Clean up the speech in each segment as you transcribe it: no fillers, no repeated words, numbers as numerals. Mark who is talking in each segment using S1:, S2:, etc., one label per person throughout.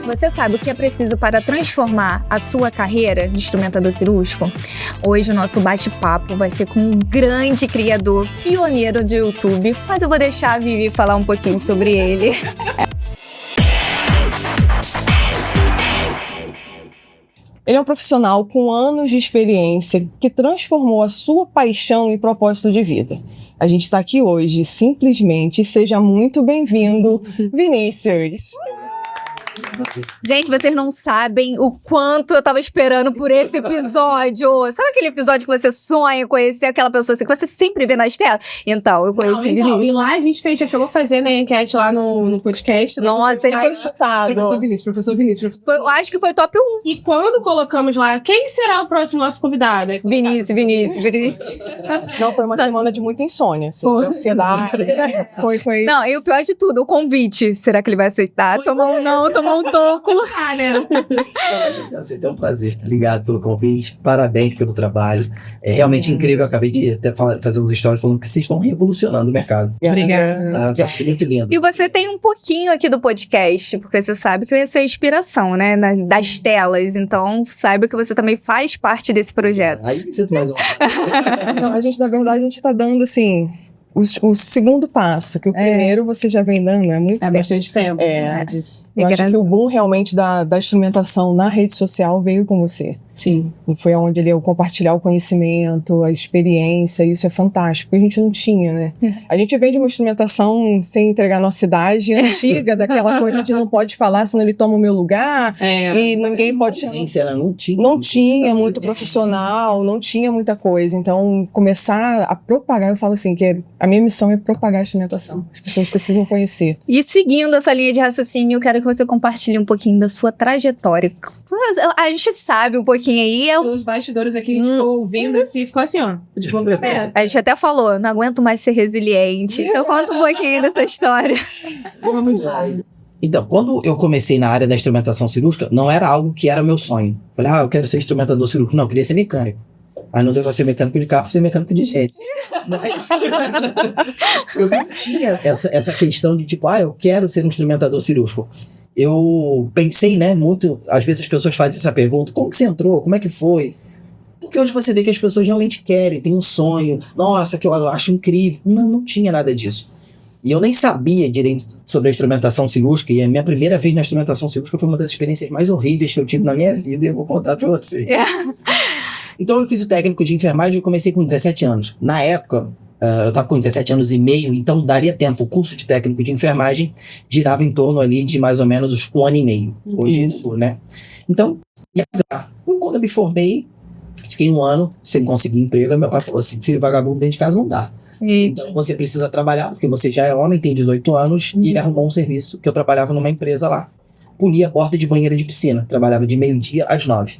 S1: Você sabe o que é preciso para transformar a sua carreira de instrumentador cirúrgico? Hoje o nosso bate-papo vai ser com um grande criador, pioneiro do YouTube, mas eu vou deixar a Vivi falar um pouquinho sobre ele.
S2: Ele é um profissional com anos de experiência que transformou a sua paixão em propósito de vida. A gente está aqui hoje, simplesmente, seja muito bem-vindo, Vinícius.
S1: Gente, vocês não sabem o quanto eu tava esperando por esse episódio. Sabe aquele episódio que você sonha conhecer aquela pessoa assim, que você sempre vê nas telas? Então, eu conheci Vinícius.
S3: E lá a gente já chegou a fazer, né, enquete lá no podcast.
S1: Nossa, ele foi chutado.
S3: Professor Vinícius.
S1: Eu acho que foi top 1.
S3: E quando colocamos lá, quem será o próximo nosso convidado?
S1: Vinícius.
S2: Não, foi uma semana de muita insônia, assim, de ansiedade. Foi.
S1: Não, e o pior de tudo, o convite. Será que ele vai aceitar? Tomar um toco.
S4: Você tem um prazer. Obrigado pelo convite. Parabéns pelo trabalho. É realmente incrível. Eu acabei de até fazer uns stories falando que vocês estão revolucionando o mercado.
S3: Obrigada.
S4: Acho muito lindo.
S1: E você tem um pouquinho aqui do podcast, porque você sabe que eu ia ser a inspiração, né? Das telas. Então, saiba que você também faz parte desse projeto.
S4: Aí me sinto mais
S2: Não, na verdade, a gente tá dando, assim, o segundo passo, que o primeiro você já vem dando há muito tempo.
S3: Bastante tempo.
S2: Eu acho que o boom realmente da instrumentação na rede social veio com você.
S3: Sim.
S2: E foi onde ele ia compartilhar o conhecimento, a experiência, isso é fantástico, porque a gente não tinha, né? A gente vem de uma instrumentação sem entregar a nossa idade, antiga, daquela coisa de não pode falar, senão ele toma o meu lugar, e ninguém pode... Não tinha muito profissional, não tinha muita coisa, então começar a propagar, eu falo assim, que a minha missão é propagar a instrumentação, as pessoas precisam conhecer.
S1: E seguindo essa linha de raciocínio, eu quero que você compartilhe um pouquinho da sua trajetória. A gente sabe um pouquinho aí.
S3: Os bastidores aqui, ficou ouvindo assim, ficou assim, ó.
S1: A gente até falou, não aguento mais ser resiliente. Então conta um pouquinho dessa história.
S3: Vamos lá.
S4: Então, quando eu comecei na área da instrumentação cirúrgica, não era algo que era meu sonho. Falei, eu quero ser instrumentador cirúrgico. Não, eu queria ser mecânico. Aí não deu pra ser mecânico de carro, pra ser mecânico de gente. Mas eu não tinha essa questão de tipo, eu quero ser um instrumentador cirúrgico. Eu pensei, né, muito, às vezes as pessoas fazem essa pergunta, como que você entrou, como é que foi? Porque hoje você vê que as pessoas realmente querem, tem um sonho, nossa, que eu acho incrível. Não tinha nada disso. E eu nem sabia direito sobre a instrumentação cirúrgica, e a minha primeira vez na instrumentação cirúrgica foi uma das experiências mais horríveis que eu tive na minha vida, e eu vou contar pra você. Então eu fiz o técnico de enfermagem e comecei com 17 anos. Na época, eu estava com 17 anos e meio, então daria tempo. O curso de técnico de enfermagem girava em torno ali de mais ou menos 1 ano e meio. Hoje isso, né? Então, quando eu me formei, fiquei 1 ano sem conseguir emprego. Meu pai falou assim, filho vagabundo dentro de casa não dá. Então você precisa trabalhar, porque você já é homem, tem 18 anos, e ele arrumou um serviço que eu trabalhava numa empresa lá. Polia a porta de banheira de piscina. Trabalhava de 12h às 9h.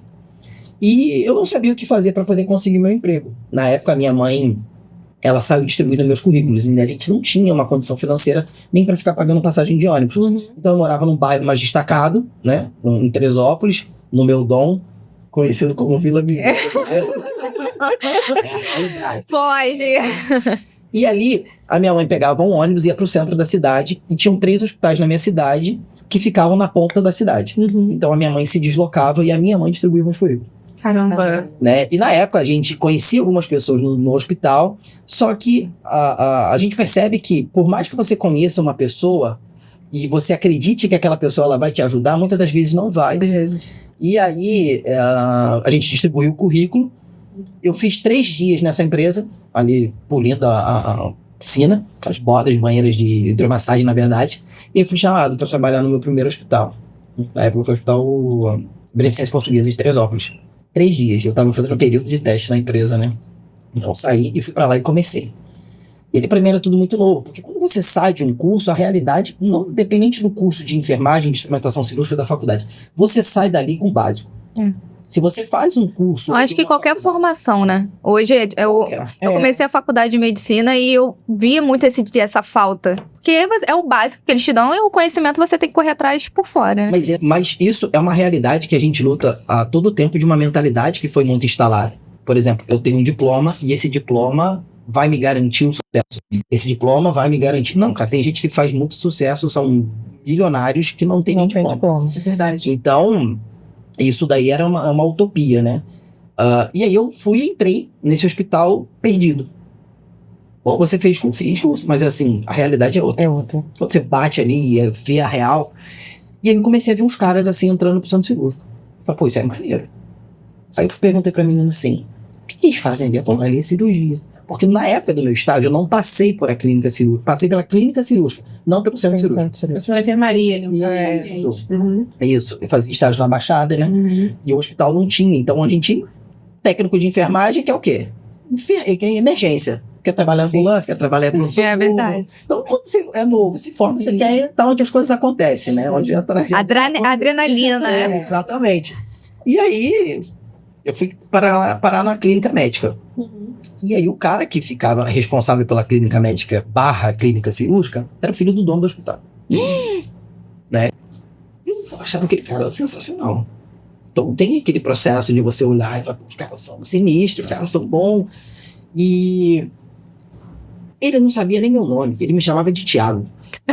S4: E eu não sabia o que fazer para poder conseguir meu emprego. Na época, a minha mãe, ela saiu distribuindo meus currículos, e a gente não tinha uma condição financeira nem para ficar pagando passagem de ônibus. Então eu morava num bairro mais destacado, né, em Teresópolis, no meu dom, conhecido como Vila Bezerra.
S1: Pode.
S4: E ali, a minha mãe pegava um ônibus, ia pro centro da cidade, e tinham 3 hospitais na minha cidade que ficavam na ponta da cidade. Então a minha mãe se deslocava e a minha mãe distribuía meus currículos.
S3: Caramba.
S4: Né? E na época a gente conhecia algumas pessoas no hospital, só que a gente percebe que por mais que você conheça uma pessoa e você acredite que aquela pessoa ela vai te ajudar, muitas das vezes não vai. E aí a gente distribuiu o currículo. Eu fiz 3 dias nessa empresa, ali polindo a piscina, as bordas, banheiras de hidromassagem, na verdade, e eu fui chamado para trabalhar no meu primeiro hospital. Na época foi o Hospital Beneficência Portuguesa de Teresópolis. 3 dias, eu estava fazendo um período de teste na empresa, né? Então saí e fui para lá e comecei. E para mim era tudo muito novo, porque quando você sai de um curso, a realidade, não independente do curso de enfermagem, de instrumentação cirúrgica da faculdade, você sai dali com o básico. Se você faz um curso...
S1: Eu acho que qualquer formação, né? Hoje, eu comecei a faculdade de medicina e eu via muito essa falta. Porque é o básico que eles te dão e o conhecimento você tem que correr atrás por fora, né?
S4: Mas isso é uma realidade que a gente luta a todo tempo de uma mentalidade que foi muito instalada. Por exemplo, eu tenho um diploma e esse diploma vai me garantir um sucesso. Esse diploma vai me garantir. Não, cara, tem gente que faz muito sucesso, são bilionários que não tem nem diploma.
S3: É verdade.
S4: Então, isso daí era uma utopia, né? E aí eu entrei nesse hospital perdido. Bom, você fez curso, mas assim, a realidade é outra.
S2: É outra.
S4: Quando você bate ali e vê a real. E aí eu comecei a ver uns caras assim entrando pro centro cirúrgico. Eu falei, pô, isso é maneiro. Aí eu perguntei pra menina assim, o que eles fazem ali? Ela falou, ali é cirurgia. Porque na época do meu estágio eu não passei por a clínica cirúrgica, passei pela clínica cirúrgica, não pelo centro cirúrgico.
S3: Você foi na enfermaria ali.
S4: Isso. Isso. Eu fazia estágio na Baixada, né? E o hospital não tinha. Então a gente, técnico de enfermagem, que é o quê? Emergência. Quer trabalhar em ambulância, quer trabalhar em
S1: É verdade.
S4: Então, quando você é novo, se forma, você quer estar onde as coisas acontecem, né? Onde a tragédia
S1: Adrenalina.
S4: exatamente. E aí, eu fui parar na clínica médica. E aí, o cara que ficava responsável pela clínica médica / clínica cirúrgica era o filho do dono do hospital. Né? Eu achava aquele cara sensacional. Então, tem aquele processo de você olhar e falar, os caras são sinistros, os caras são bons. E ele não sabia nem meu nome, ele me chamava de Thiago.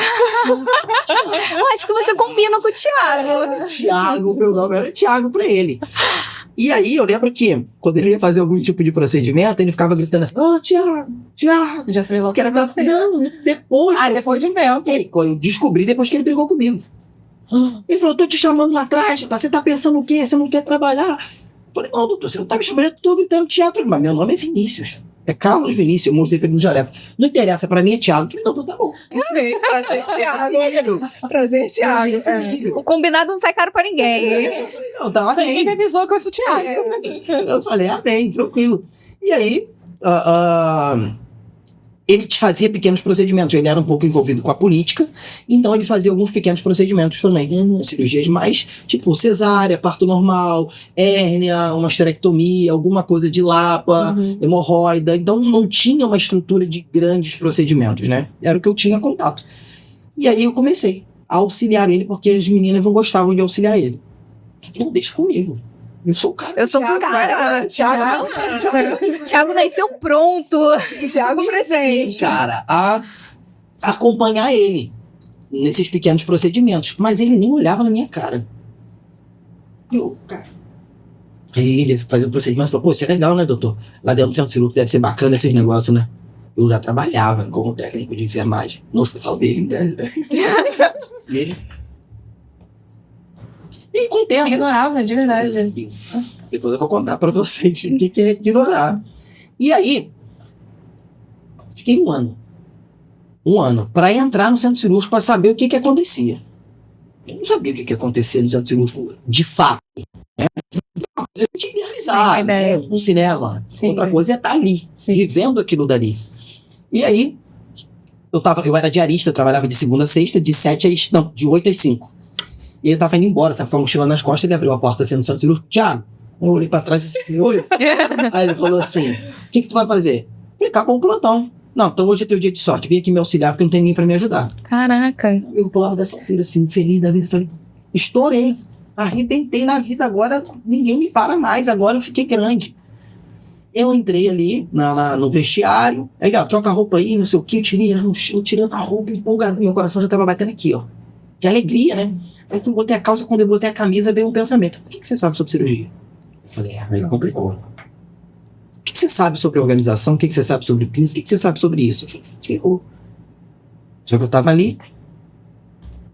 S1: Eu acho que você combina com o Thiago.
S4: Thiago, meu nome era Thiago pra ele. E aí eu lembro que quando ele ia fazer algum tipo de procedimento, ele ficava gritando assim, Thiago.
S3: Já se revelou
S4: Que era da... Não, depois.
S3: depois de um tempo.
S4: Eu descobri depois que ele brigou comigo. Ele falou, tô te chamando lá atrás, você tá pensando o quê? Você não quer trabalhar? Eu falei, não, doutor, você não tá me chamando, eu tô gritando Thiago. Mas meu nome é Vinícius. É Carlos Vinícius, eu mostrei pra ele no jaleco. Não interessa, pra mim é Thiago. Eu falei, não, tá bom.
S2: Prazer, Thiago. Prazer, Thiago.
S1: O combinado não sai caro pra ninguém.
S4: Eu tava
S3: Ninguém me
S4: bem.
S3: avisou que eu sou Thiago.
S4: Eu falei, bem, tranquilo. E aí, ele te fazia pequenos procedimentos. Ele era um pouco envolvido com a política, então ele fazia alguns pequenos procedimentos também. Cirurgias mais, tipo, cesárea, parto normal, hérnia, uma esterectomia, alguma coisa de lapa, hemorroida. Então não tinha uma estrutura de grandes procedimentos, né? Era o que eu tinha contato. E aí eu comecei a auxiliar ele, porque as meninas não gostavam de auxiliar ele. Não, deixa comigo. Eu sou o cara.
S1: Eu sou o cara. Thiago nasceu pronto.
S2: Thiago presente.
S4: Cara, a acompanhar ele nesses pequenos procedimentos. Mas ele nem olhava na minha cara. Cara. Aí ele fazia o procedimento e falou, pô, isso é legal, né, doutor? Lá dentro do centro cirúrgico deve ser bacana esses negócios, né? Eu já trabalhava como técnico de enfermagem no hospital dele. E com o tempo.
S3: Ignorava, de verdade.
S4: Depois eu vou contar pra vocês o que é ignorar. E aí, fiquei um ano pra entrar no centro cirúrgico pra saber o que acontecia. Eu não sabia o que acontecia no centro cirúrgico de fato. Né? Uma coisa eu tinha idealizado, né? No cinema.
S3: Sim.
S4: Outra coisa é estar ali, vivendo aquilo dali. E aí, eu era diarista, eu trabalhava de segunda a sexta, de 8 às 5. E ele tava indo embora, tava com a mochila nas costas, ele abriu a porta assim no centro cirúrgico, Thiago, eu olhei pra trás e assim, oi. Aí ele falou assim, o que tu vai fazer? Eu falei, acabou o plantão. Não, então hoje é teu dia de sorte, vem aqui me auxiliar porque não tem ninguém pra me ajudar.
S1: Caraca.
S4: Eu pulava dessa altura assim, feliz da vida, falei, estourei, arrebentei na vida, agora ninguém me para mais, agora eu fiquei grande. Eu entrei ali no vestiário, aí ó, troca a roupa aí, não sei o que, eu tirando a roupa, empolgado, meu coração já tava batendo aqui, ó. De alegria, né? Aí eu botei a calça, quando eu botei a camisa, veio um pensamento. O que você sabe sobre cirurgia? Eu falei, aí complicou. O que você sabe sobre organização? O que você sabe sobre piso? O que você sabe sobre isso? Eu falei, ferrou. Só que eu tava ali.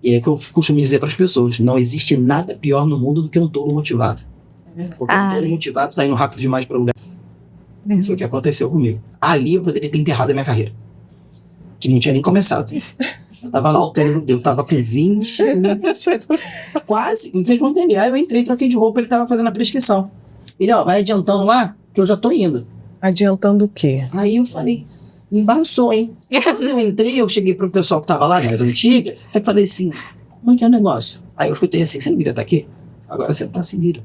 S4: E é que eu costumo dizer para as pessoas, não existe nada pior no mundo do que um tolo motivado. Porque um tolo motivado tá indo rápido demais para o lugar. Foi o que aconteceu comigo. Ali eu poderia ter enterrado a minha carreira. Que não tinha nem começado. Eu tava lá, eu tava com 20, quase, vocês vão entender. Aí eu entrei, troquei de roupa, ele tava fazendo a prescrição. Ele, ó, vai adiantando lá, que eu já tô indo.
S2: Adiantando o quê?
S4: Aí eu falei, embaçou, hein? Quando eu entrei, eu cheguei pro pessoal que tava lá, né, das antigas, aí falei assim, como é que é o negócio? Aí eu escutei assim, você não queria estar aqui? Agora você tá, se vira.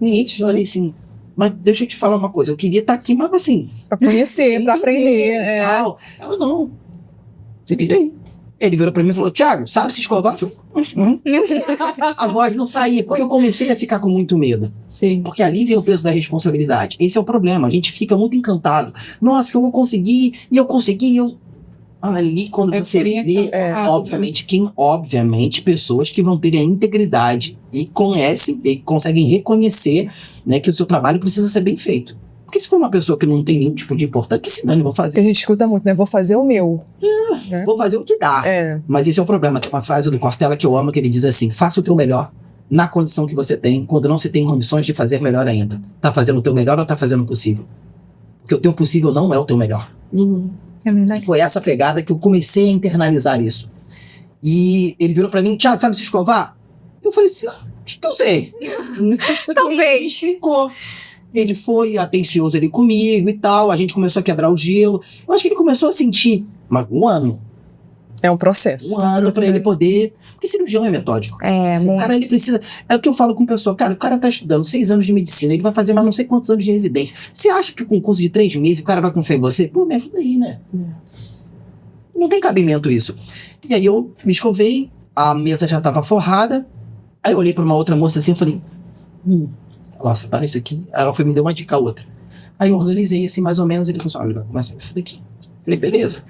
S4: Ninguém te falei assim, mas deixa eu te falar uma coisa, eu queria estar aqui, mas assim...
S2: Pra conhecer, pra aprender.
S4: Ela não... Se vira aí. Ele virou pra mim e falou, Thiago, sabe se escovar? Eu falei, A voz não saía, porque eu comecei a ficar com muito medo.
S3: Sim.
S4: Porque ali vem o peso da responsabilidade. Esse é o problema, a gente fica muito encantado. Nossa, que eu vou conseguir, e eu consegui, e eu... Ali, quando você vê, obviamente, pessoas que vão ter a integridade e conhecem, e conseguem reconhecer, né, que o seu trabalho precisa ser bem feito. Porque se for uma pessoa que não tem nenhum tipo de importância, que se dane, vou
S2: Que a
S4: fazer.
S2: gente escuta muito, né? Vou fazer o meu.
S4: Vou fazer o que dá.
S2: É.
S4: Mas esse é o problema. Tem uma frase do Cortella que eu amo, que ele diz assim, faça o teu melhor na condição que você tem, quando não se tem condições de fazer melhor ainda. Tá fazendo o teu melhor ou tá fazendo o possível? Porque o teu possível não é o teu melhor.
S1: É verdade.
S4: Foi essa pegada que eu comecei a internalizar isso. E ele virou pra mim, Thiago, sabe se escovar? Eu falei assim, acho que eu sei.
S1: Talvez.
S4: Ele ficou. Ele foi atencioso ali comigo e tal, a gente começou a quebrar o gelo. Eu acho que ele começou a sentir, mas um ano
S2: É um processo.
S4: pra ele poder... Porque cirurgião é metódico.
S1: É,
S4: O cara, ele precisa... É o que eu falo com o pessoal. Cara, o cara tá estudando 6 anos de medicina, ele vai fazer mais não sei quantos anos de residência. Você acha que com um curso de 3 meses o cara vai confiar em você? Pô, me ajuda aí, né? Não tem cabimento isso. E aí eu me escovei, a mesa já tava forrada, aí eu olhei pra uma outra moça assim e falei... Nossa, para isso aqui. Aí ela foi me deu uma dica a outra. Aí eu organizei assim, mais ou menos, ele falou assim, olha, vai começar isso daqui. Falei, beleza.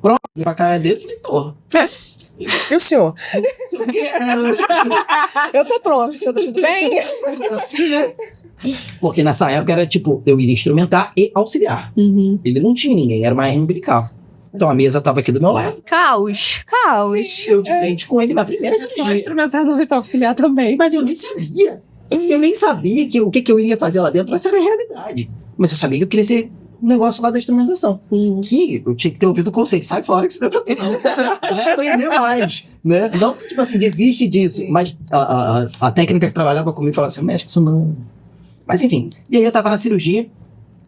S4: Pronto, olhei pra cara dele, falei, porra.
S2: E o senhor? Eu tô pronto, o senhor tá tudo bem?
S4: Assim, né? Porque nessa época era tipo, eu iria instrumentar e auxiliar. Ele não tinha ninguém, era uma hernia umbilical. Então a mesa tava aqui do meu lado.
S1: Caos.
S4: Eu de frente com ele na primeira cirurgia.
S3: Experimentar no ritual auxiliar também.
S4: Mas eu nem sabia. Eu nem sabia que o que eu ia fazer lá dentro, essa era a realidade. Mas eu sabia que eu queria ser um negócio lá da instrumentação. Que eu tinha que ter ouvido o conceito. Sai fora que você deu pra tudo. Não aprender mais. Né? Não, tipo assim, desiste disso. Mas a técnica que trabalhava comigo falava assim, mexe com isso não. Mas enfim. E aí eu tava na cirurgia.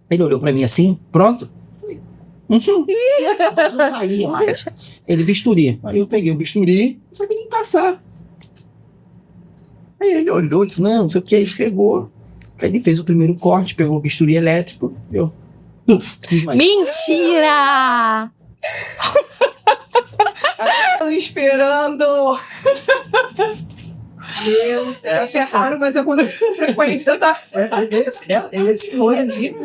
S4: Ele olhou pra mim assim, pronto. Não saía mais. Ele bisturi. Aí eu peguei o bisturi, não sabia nem passar. Aí ele olhou e falou, não sei o que, aí pegou. Aí ele fez o primeiro corte, pegou o bisturi elétrico, eu...
S1: Mentira!
S2: Tô esperando. Isso é raro, mas acontece com frequência, tá?
S4: Esse foi ali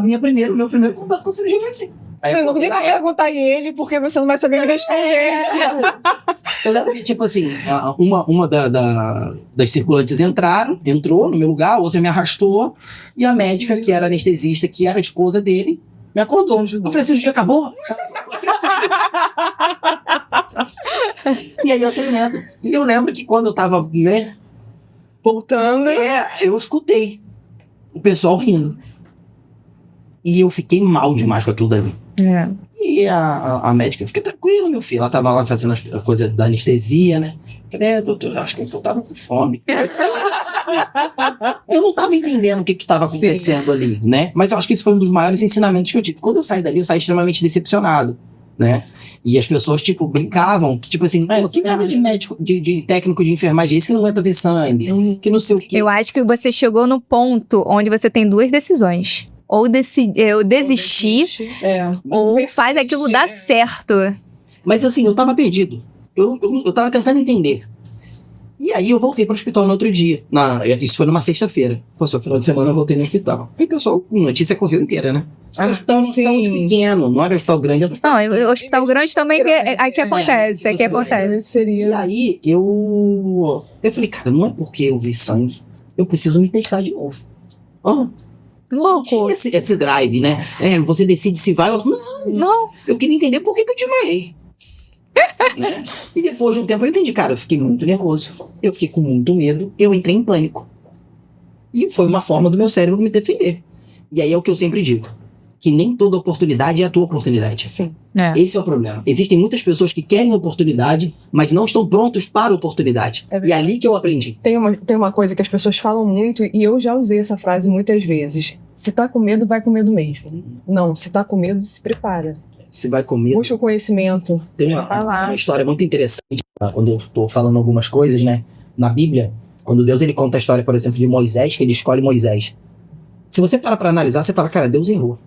S4: meu primeiro contato com a cirurgia foi assim. Aí
S2: Eu não vou nem perguntar ele, porque você não vai saber me responder.
S4: Eu lembro que, tipo assim, uma das circulantes entrou no meu lugar, a outra me arrastou, e a médica, que era anestesista, que era a esposa dele, me acordou. Eu falei, a cirurgia acabou? E aí eu tremendo. E eu lembro que quando eu tava, né,
S2: Voltando.
S4: eu escutei o pessoal rindo. E eu fiquei mal demais com aquilo dali.
S1: É.
S4: E a médica, fica tranquila, meu filho. Ela tava lá fazendo a coisa da anestesia, né? Falei, doutor, acho que eu tava com fome. Eu não tava entendendo o que tava acontecendo ali, né? Mas eu acho que isso foi um dos maiores ensinamentos que eu tive. Quando eu saí dali, eu saí extremamente decepcionado, né? E as pessoas, tipo, brincavam, que tipo assim, pô, que merda de médico, de técnico de enfermagem, esse que não aguenta ver sangue, que não sei o quê.
S1: Eu acho que você chegou no ponto onde você tem duas decisões. Ou desistir, ou faz aquilo dar certo.
S4: Mas assim, eu tava perdido. Eu tava tentando entender. E aí eu voltei pro hospital no outro dia. Isso foi numa sexta-feira. Pô, só final de semana eu voltei no hospital. Aí o pessoal, a notícia correu inteira, né? O hospital não era muito pequeno, não era hospital grande. Era
S1: Não, o hospital grande também aqui acontece. Aqui acontece.
S4: E aí eu falei, cara, não é porque eu vi sangue. Eu preciso me testar de novo.
S1: Louco.
S4: Esse drive, né? Você decide se vai ou
S1: Não.
S4: Eu queria entender por que eu desmaiei. Né? E depois de um tempo eu entendi, cara, eu fiquei muito nervoso. Eu fiquei com muito medo. Eu entrei em pânico. E foi uma forma do meu cérebro me defender. E aí é o que eu sempre digo. Que nem toda oportunidade é a tua oportunidade.
S2: Sim.
S4: Esse é o problema. Existem muitas pessoas que querem oportunidade, mas não estão prontos para a oportunidade. E é ali que eu aprendi.
S2: Tem uma coisa que as pessoas falam muito, e eu já usei essa frase muitas vezes. Se tá com medo, vai com medo mesmo. Não, se tá com medo, se prepara.
S4: Se vai com medo...
S2: Busca o conhecimento.
S4: Tem uma história muito interessante, quando eu tô falando algumas coisas, né? Na Bíblia, quando Deus ele conta a história, por exemplo, de Moisés, que ele escolhe Moisés. Se você para pra analisar, você fala, cara, Deus errou.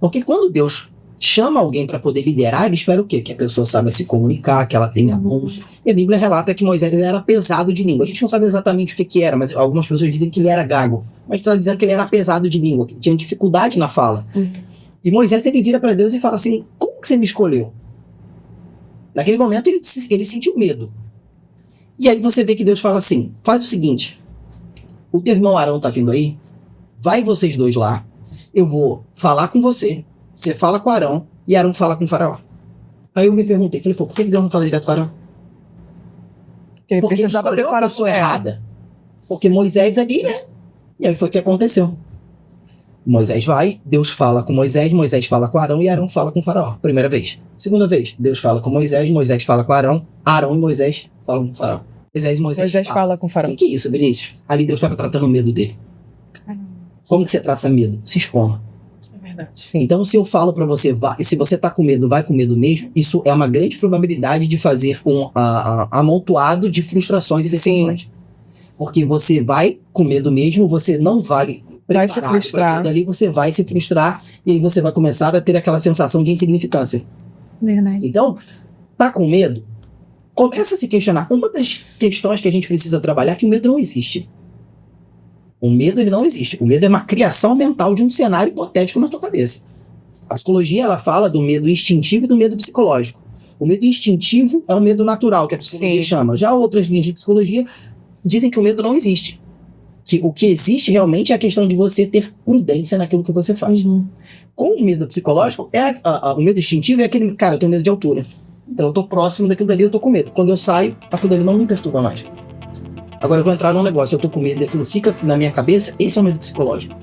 S4: Porque quando Deus chama alguém para poder liderar, ele espera o quê? Que a pessoa saiba se comunicar, que ela tenha pulso. E a Bíblia relata que Moisés era pesado de língua. A gente não sabe exatamente o que era, mas algumas pessoas dizem que ele era gago. Mas está dizendo que ele era pesado de língua, que ele tinha dificuldade na fala. E Moisés, ele vira para Deus e fala assim, como que você me escolheu? Naquele momento, ele sentiu medo. E aí você vê que Deus fala assim, faz o seguinte, o teu irmão Arão tá vindo aí, vai vocês dois lá, eu vou falar com você, você fala com Arão, e Arão fala com o faraó. Aí eu me perguntei, falei, pô, por que Deus não fala direto com Arão?
S2: Porque ele
S4: Porque ele
S2: precisava
S4: escolheu a
S2: preparar
S4: pessoa errada. Porque Moisés ali, né? E aí foi o que aconteceu. Moisés vai, Deus fala com Moisés, Moisés fala com Arão e Arão fala com o faraó. Primeira vez. Segunda vez, Deus fala com Moisés, Moisés fala com Arão, Arão e Moisés falam com o faraó. Moisés
S2: fala com o faraó.
S4: O que é isso, Vinícius? Ali Deus estava tratando o medo dele. Como que você trata medo? Se expondo.
S3: É verdade.
S2: Sim.
S4: Então, se eu falo pra você, se você tá com medo, vai com medo mesmo, isso é uma grande probabilidade de fazer um amontoado de frustrações e decisões. Porque você vai com medo mesmo, você não vai
S2: Vai se
S4: preparado
S2: frustrar.
S4: pra aquilo dali, você vai se frustrar e aí você vai começar a ter aquela sensação de insignificância.
S1: Verdade.
S4: Então, tá com medo? Começa a se questionar. Uma das questões que a gente precisa trabalhar é que o medo não existe. O medo, ele não existe. O medo é uma criação mental de um cenário hipotético na tua cabeça. A psicologia, ela fala do medo instintivo e do medo psicológico. O medo instintivo é o medo natural, que a psicologia chama. Já outras linhas de psicologia dizem que o medo não existe. Que o que existe realmente é a questão de você ter prudência naquilo que você faz. Com o medo psicológico, o medo instintivo é aquele, cara, eu tenho medo de altura. Então eu tô próximo daquilo dali, eu tô com medo. Quando eu saio, aquilo dali não me perturba mais. Agora eu vou entrar num negócio, eu tô com medo, aquilo fica na minha cabeça, esse é o medo psicológico.